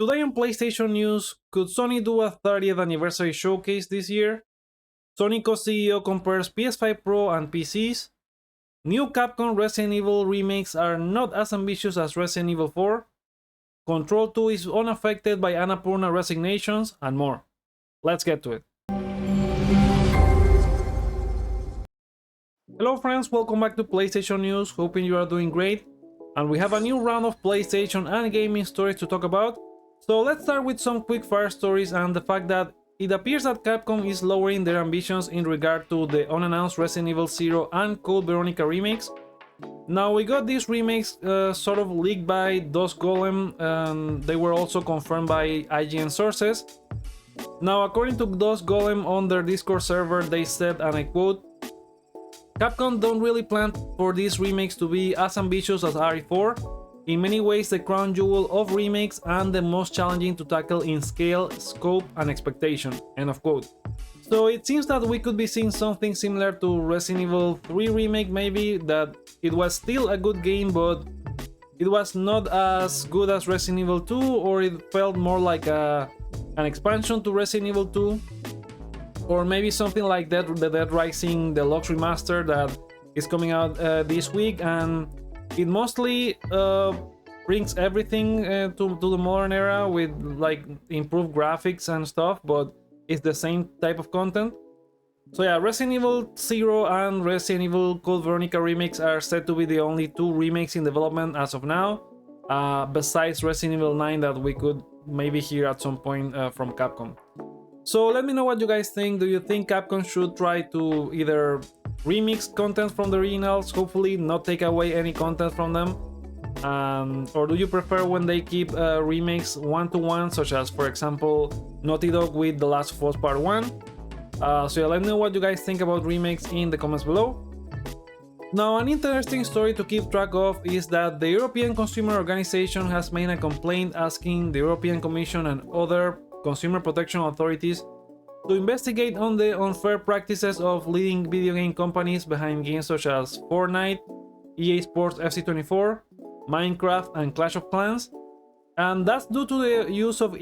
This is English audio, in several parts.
Today on PlayStation News, could Sony do a 30th anniversary showcase this year? Sony co-CEO compares PS5 Pro and PCs. New Capcom Resident Evil remakes are not as ambitious as Resident Evil 4. Control 2 is unaffected by Annapurna resignations, and more. Let's get to it. Hello friends, welcome back to PlayStation News, hoping you are doing great. And we have a new round of PlayStation and gaming stories to talk about. So let's start with some quick fire stories and the fact that it appears that Capcom is lowering their ambitions in regard to the unannounced Resident Evil 0 and Code Veronica remakes. Now we got these remakes sort of leaked by Dust Golem, and they were also confirmed by IGN sources. Now according to Dust Golem on their Discord server, they said, and I quote, "Capcom don't really plan for these remakes to be as ambitious as RE4. In many ways the crown jewel of remakes and the most challenging to tackle in scale, scope and expectation." End of quote. So it seems that we could be seeing something similar to Resident Evil 3 remake, maybe, that it was still a good game but it was not as good as Resident Evil 2, or it felt more like an expansion to Resident Evil 2. Or maybe something like that, the Dead Rising Deluxe Remaster that is coming out this week, and it mostly brings everything to the modern era with like improved graphics and stuff, but it's the same type of content. So yeah, Resident Evil 0 and Resident Evil Code Veronica remakes are said to be the only two remakes in development as of now, besides Resident Evil 9 that we could maybe hear at some point from Capcom. So let me know what you guys think. Do you think Capcom should try to either remix content from the originals, hopefully not take away any content from them? Or do you prefer when they keep remakes one-to-one, such as, for example, Naughty Dog with The Last of Us Part 1? So yeah, let me know what you guys think about remakes in the comments below. Now, an interesting story to keep track of is that the European Consumer Organization has made a complaint asking the European Commission and other consumer protection authorities to investigate on the unfair practices of leading video game companies behind games such as Fortnite, EA Sports FC24, Minecraft and Clash of Clans, and that's due to the use of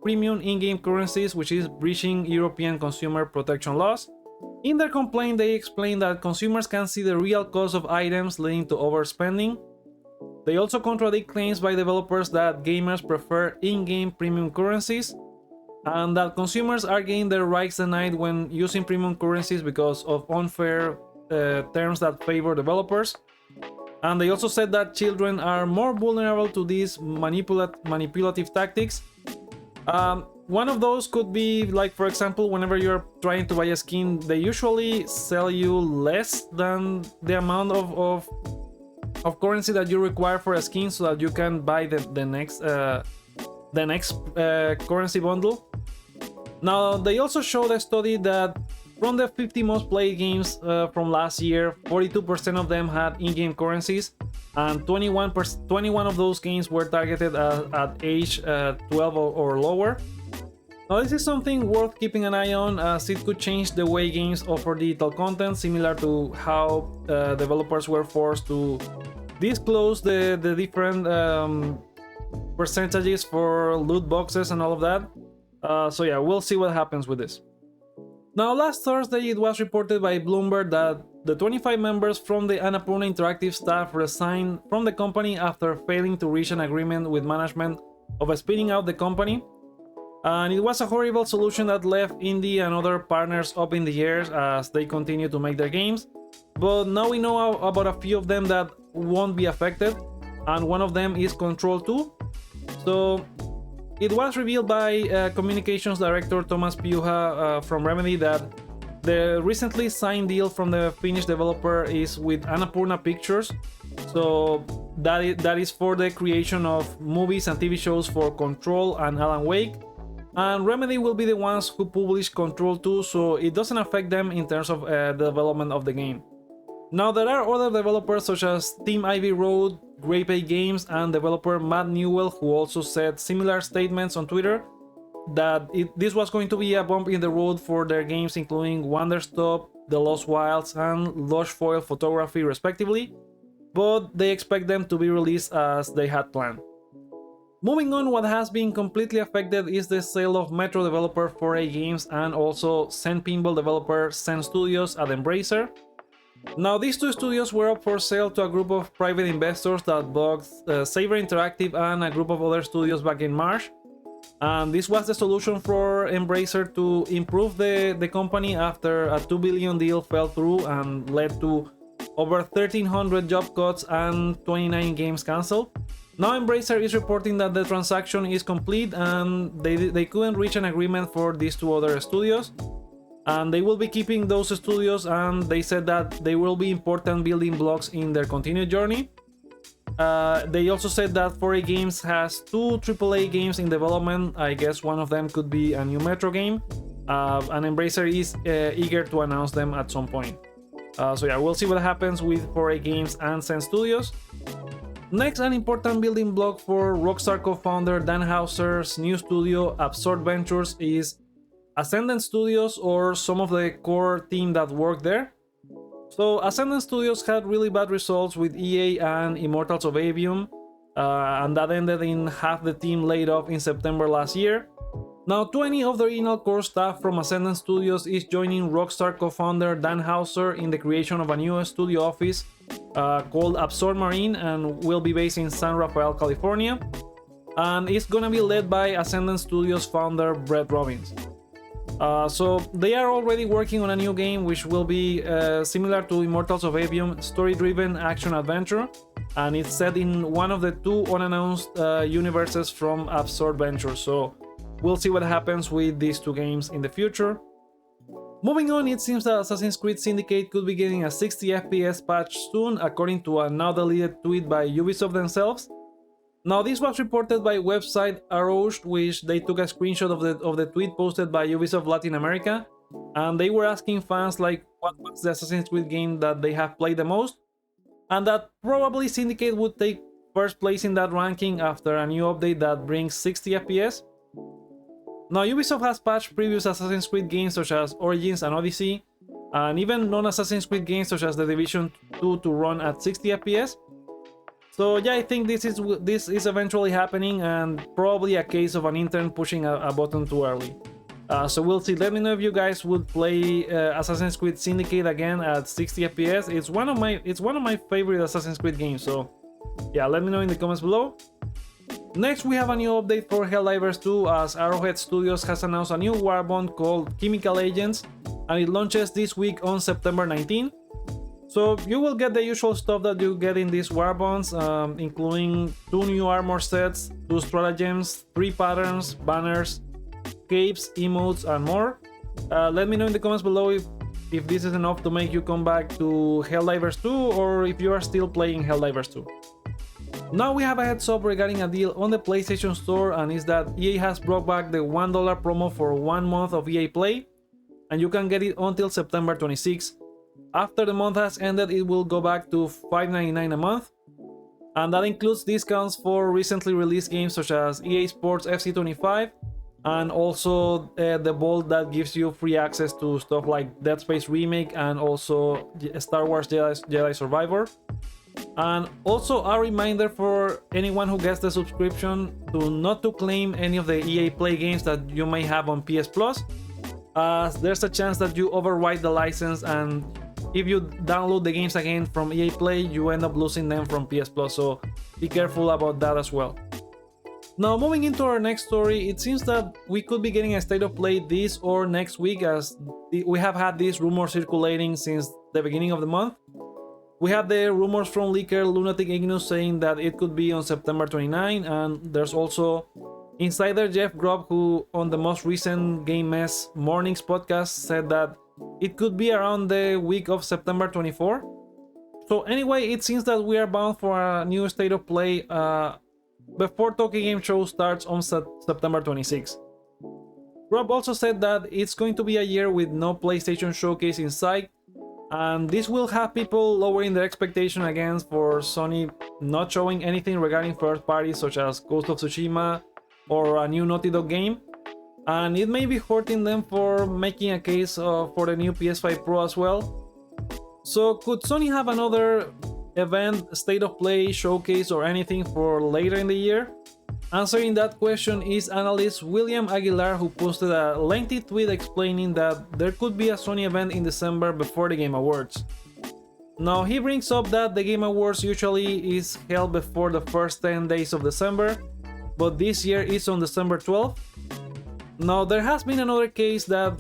premium in-game currencies, which is breaching European consumer protection laws. In their complaint, they explain that consumers can see the real cost of items, leading to overspending. They also contradict claims by developers that gamers prefer in-game premium currencies, and that consumers are getting their rights denied when using premium currencies because of unfair terms that favor developers. And they also said that children are more vulnerable to these manipulative tactics. One of those could be, like, for example, whenever you're trying to buy a skin, they usually sell you less than the amount of currency that you require for a skin, so that you can buy the next currency bundle. Now, they also showed a study that from the 50 most played games from last year, 42% of them had in-game currencies, and 21 of those games were targeted at age 12 or lower. Now, this is something worth keeping an eye on, as it could change the way games offer digital content, similar to how developers were forced to disclose the different percentages for loot boxes and all of that. So yeah, we'll see what happens with this. Now, last Thursday it was reported by Bloomberg that the 25 members from the Annapurna Interactive staff resigned from the company after failing to reach an agreement with management of spinning out the company. And it was a horrible solution that left Indie and other partners up in the air as they continue to make their games. But now we know about a few of them that won't be affected, and one of them is Control 2. So it was revealed by communications director Thomas Piuha from Remedy that the recently signed deal from the Finnish developer is with Annapurna Pictures. So that is for the creation of movies and TV shows for Control and Alan Wake. And Remedy will be the ones who publish Control 2, so it doesn't affect them in terms of the development of the game. Now, there are other developers such as Team Ivy Road, Grape A Games, and developer Matt Newell, who also said similar statements on Twitter that this was going to be a bump in the road for their games, including Wonderstop, The Lost Wilds, and Lush Foil Photography, respectively, but they expect them to be released as they had planned. Moving on, what has been completely affected is the sale of Metro developer 4A Games and also Zen Pinball developer Zen Studios at Embracer. Now, these two studios were up for sale to a group of private investors that bought Saber Interactive and a group of other studios back in March. And this was the solution for Embracer to improve the company after a $2 billion deal fell through and led to over 1,300 job cuts and 29 games cancelled. Now Embracer is reporting that the transaction is complete and they couldn't reach an agreement for these two other studios. And they will be keeping those studios, and they said that they will be important building blocks in their continued journey. They also said that 4A Games has two AAA games in development. I guess one of them could be a new Metro game. And Embracer is eager to announce them at some point. So yeah, we'll see what happens with 4A Games and Zen Studios. Next, an important building block for Rockstar co-founder Dan Houser's new studio, Absurd Ventures, is Ascendant Studios, or some of the core team that worked there. So Ascendant Studios had really bad results with EA and Immortals of Avium, and that ended in half the team laid off in September last year. Now 20 of the original core staff from Ascendant Studios is joining Rockstar co-founder Dan Houser in the creation of a new studio office called Absurd Marine, and will be based in San Rafael, California. And it's gonna be led by Ascendant Studios founder Brett Robbins. So they are already working on a new game which will be similar to Immortals of Avium, story-driven action-adventure, and it's set in one of the two unannounced universes from Absurd Ventures. So we'll see what happens with these two games in the future. Moving on, it seems that Assassin's Creed Syndicate could be getting a 60 FPS patch soon, according to a now deleted tweet by Ubisoft themselves. Now, this was reported by website Arrow, which they took a screenshot of the tweet posted by Ubisoft Latin America, and they were asking fans like what was the Assassin's Creed game that they have played the most, and that probably Syndicate would take first place in that ranking after a new update that brings 60 FPS. Now, Ubisoft has patched previous Assassin's Creed games such as Origins and Odyssey, and even non-Assassin's Creed games such as The Division 2 to run at 60 FPS. So yeah, I think this is eventually happening, and probably a case of an intern pushing a button too early. So we'll see. Let me know if you guys would play Assassin's Creed Syndicate again at 60 FPS. It's one of my favorite Assassin's Creed games. So yeah, let me know in the comments below. Next, we have a new update for Helldivers 2, as Arrowhead Studios has announced a new Warbond called Chemical Agents, and it launches this week on September 19. So you will get the usual stuff that you get in these Warbonds, including 2 new armor sets, 2 stratagems, 3 patterns, banners, capes, emotes, and more. Let me know in the comments below if this is enough to make you come back to Helldivers 2, or if you are still playing Helldivers 2. Now we have a heads up regarding a deal on the PlayStation Store, and is that EA has brought back the $1 promo for 1 month of EA Play, and you can get it until September 26. After the month has ended, it will go back to $5.99 a month, and that includes discounts for recently released games such as EA Sports FC 25, and also the Vault that gives you free access to stuff like Dead Space Remake and also Star Wars Jedi Survivor. And also a reminder for anyone who gets the subscription to not to claim any of the EA Play games that you may have on PS Plus, as there's a chance that you overwrite the license, and if you download the games again from EA Play, you end up losing them from PS Plus, so be careful about that as well. Now, moving into our next story, it seems that we could be getting a state of play this or next week, as we have had these rumors circulating since the beginning of the month. We have the rumors from leaker Lunatic Ignus saying that it could be on September 29, and there's also insider Jeff Grubb, who on the most recent Game Mess Mornings podcast said that it could be around the week of September 24. So anyway, it seems that we are bound for a new state of play before Tokyo Game Show starts on September 26. Rob also said that it's going to be a year with no PlayStation showcase in sight, and this will have people lowering their expectation again for Sony not showing anything regarding first parties such as Ghost of Tsushima or a new Naughty Dog game, and it may be hurting them for making a case for the new PS5 Pro as well. So could Sony have another event, state of play, showcase, or anything for later in the year? Answering that question is analyst William Aguilar, who posted a lengthy tweet explaining that there could be a Sony event in December before the Game Awards. Now, he brings up that the Game Awards usually is held before the first 10 days of December, but this year is on December 12th. Now, there has been another case that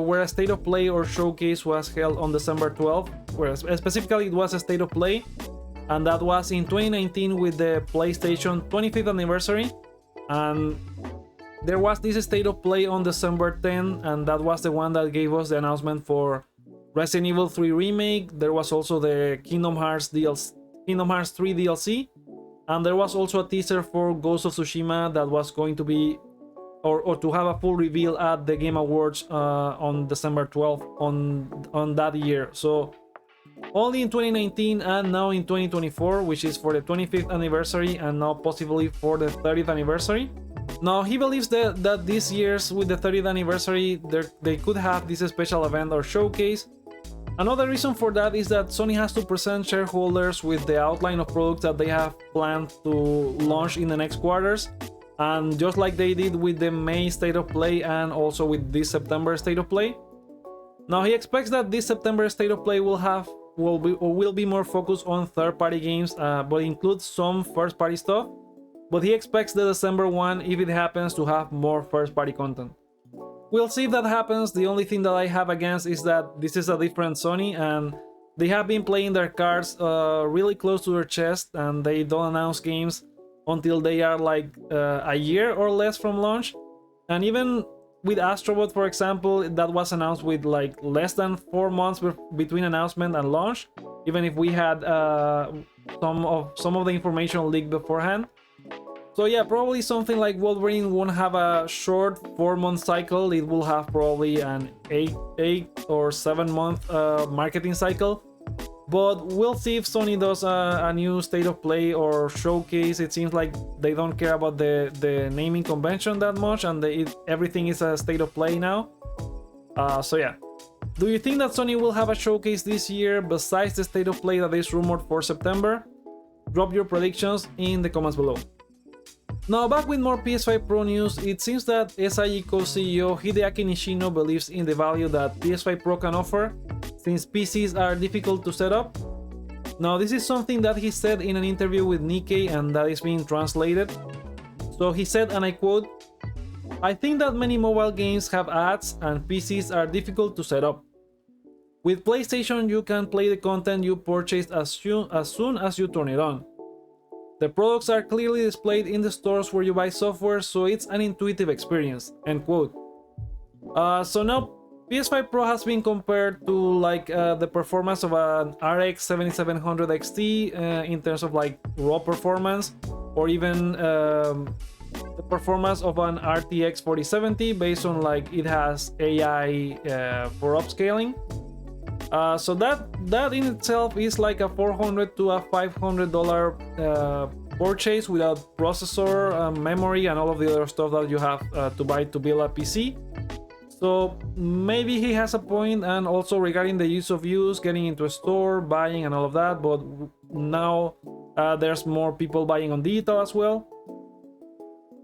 where a State of Play or showcase was held on December 12th, where specifically it was a State of Play, and that was in 2019 with the PlayStation 25th anniversary, and there was this State of Play on December 10th, and that was the one that gave us the announcement for Resident Evil 3 Remake. There was also the Kingdom Hearts 3 DLC, and there was also a teaser for Ghost of Tsushima that was going to be or to have a full reveal at the Game Awards on December 12th on that year. So only in 2019 and now in 2024, which is for the 25th anniversary and now possibly for the 30th anniversary. Now, he believes that this year's with the 30th anniversary, they could have this special event or showcase. Another reason for that is that Sony has to present shareholders with the outline of products that they have planned to launch in the next quarters. And just like they did with the May State of Play and also with this September State of Play. Now, he expects that this September State of Play will be more focused on third-party games, but includes some first-party stuff. But he expects the December one, if it happens, to have more first-party content. We'll see if that happens. The only thing that I have against is that this is a different Sony, and they have been playing their cards really close to their chest, and they don't announce games until they are like a year or less from launch. And even with Astrobot, for example, that was announced with like less than 4 months between announcement and launch, even if we had some of the information leaked beforehand. So yeah, probably something like Wolverine won't have a short 4-month cycle. It will have probably an 8 or 7 month marketing cycle. But we'll see if Sony does a new State of Play or showcase. It seems like they don't care about the naming convention that much, and everything is a State of Play now. So yeah. Do you think that Sony will have a showcase this year besides the State of Play that is rumored for September? Drop your predictions in the comments below. Now, back with more PS5 Pro news, it seems that SIE co-CEO Hideaki Nishino believes in the value that PS5 Pro can offer, since PCs are difficult to set up. Now, this is something that he said in an interview with Nikkei, and that is being translated. So he said, and I quote, "I think that many mobile games have ads and PCs are difficult to set up. With PlayStation, you can play the content you purchased as soon as you turn it on. The products are clearly displayed in the stores where you buy software, so it's an intuitive experience." End quote. So now PS5 Pro has been compared to like the performance of an RX 7700 XT in terms of like raw performance, or even the performance of an RTX 4070 based on like it has AI for upscaling. So that in itself is like a $400 to a $500 purchase without processor, memory, and all of the other stuff that you have to buy to build a PC. So maybe he has a point, and also regarding the use, getting into a store, buying, and all of that. But now there's more people buying on digital as well.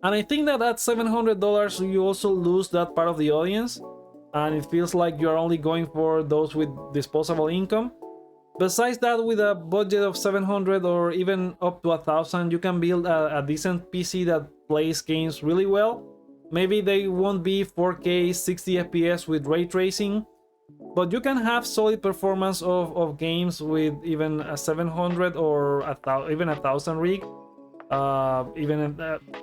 And I think that at $700 you also lose that part of the audience. And it feels like you're only going for those with disposable income. Besides that, with a budget of $700 or even up to $1,000, you can build a decent PC that plays games really well. Maybe they won't be 4K 60 FPS with ray tracing, but you can have solid performance of games with even a 700 or even a 1000 rig, even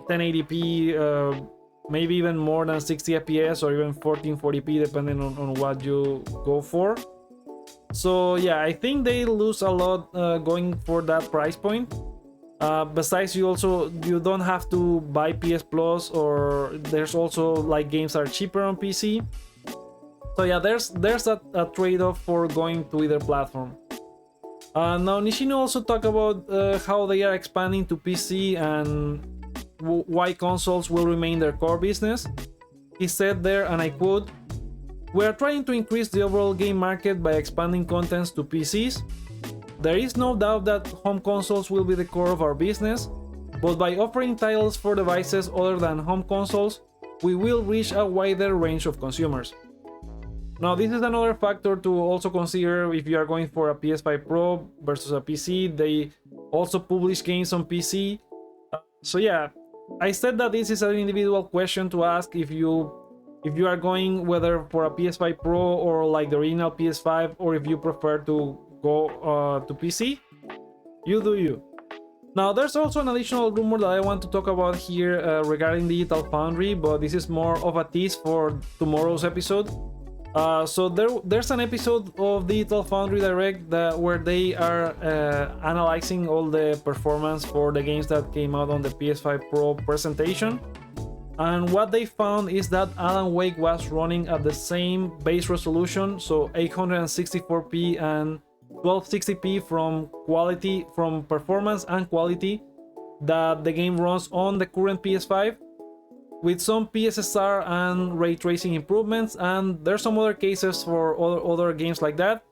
1080p. Maybe even more than 60 FPS or even 1440p, depending on what you go for. So yeah, I think they lose a lot going for that price point. Besides, you don't have to buy PS Plus, or there's also like games that are cheaper on PC. So yeah, there's a trade-off for going to either platform. Now Nishino also talked about how they are expanding to PC and why consoles will remain their core business. He said there, and I quote, "We are trying to increase the overall game market by expanding contents to PCs. There is no doubt that home consoles will be the core of our business. but by offering titles for devices other than home consoles, we will reach a wider range of consumers. Now, this is another factor to also consider if you are going for a PS5 Pro versus a PC. They also publish games on PC. So yeah, I said that this is an individual question to ask if you are going whether for a PS5 Pro or like the original PS5, or if you prefer to go to PC. You do you. Now, there's also an additional rumor that I want to talk about here regarding Digital Foundry, but this is more of a tease for tomorrow's episode. So there's an episode of Digital Foundry Direct where they are analyzing all the performance for the games that came out on the PS5 Pro presentation. And what they found is that Alan Wake was running at the same base resolution, so 864p and 1260p from performance and quality, that the game runs on the current PS5, with some PSSR and ray tracing improvements, and there's some other cases for other games like that.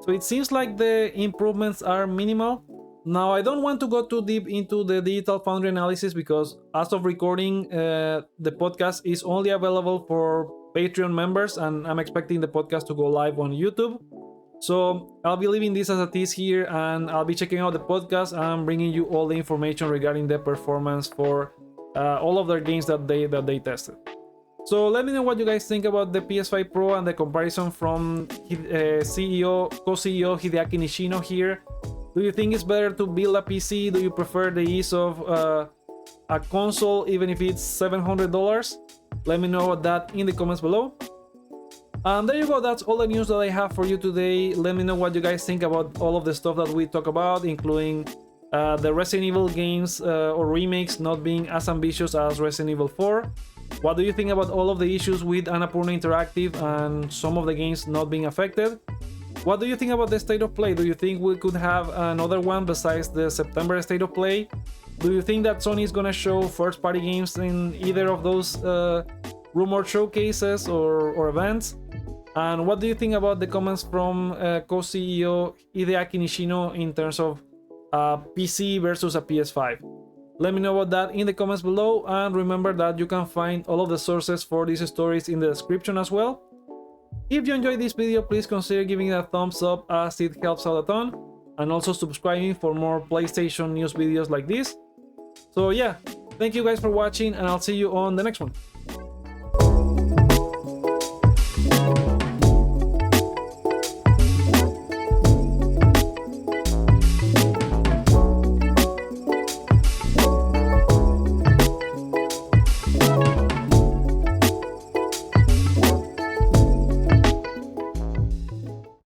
So it seems like the improvements are minimal. Now, I don't want to go too deep into the Digital Foundry analysis because as of recording, the podcast is only available for Patreon members, and I'm expecting the podcast to go live on YouTube. So I'll be leaving this as a tease here, and I'll be checking out the podcast and bringing you all the information regarding the performance for all of their games that they tested. So let me know what you guys think about the PS5 Pro and the comparison from co-CEO Hideaki Nishino here. Do you think it's better to build a PC? Do you prefer the ease of a console even if it's $700? Let me know that in the comments below. And there you go, that's all the news that I have for you today. Let me know what you guys think about all of the stuff that we talk about, including the Resident Evil games or remakes not being as ambitious as Resident Evil 4. What do you think about all of the issues with Annapurna Interactive and some of the games not being affected? What do you think about the State of Play? Do you think we could have another one besides the September State of Play? Do you think that Sony is gonna show first-party games in either of those rumored showcases or events? And what do you think about the comments from co-CEO Hideaki Nishino in terms of PC versus a PS5? Let me know about that in the comments below, and remember that you can find all of the sources for these stories in the description as well. If you enjoyed this video, please consider giving it a thumbs up as it helps out a ton, and also subscribing for more PlayStation news videos like this. So yeah, thank you guys for watching, and I'll see you on the next one.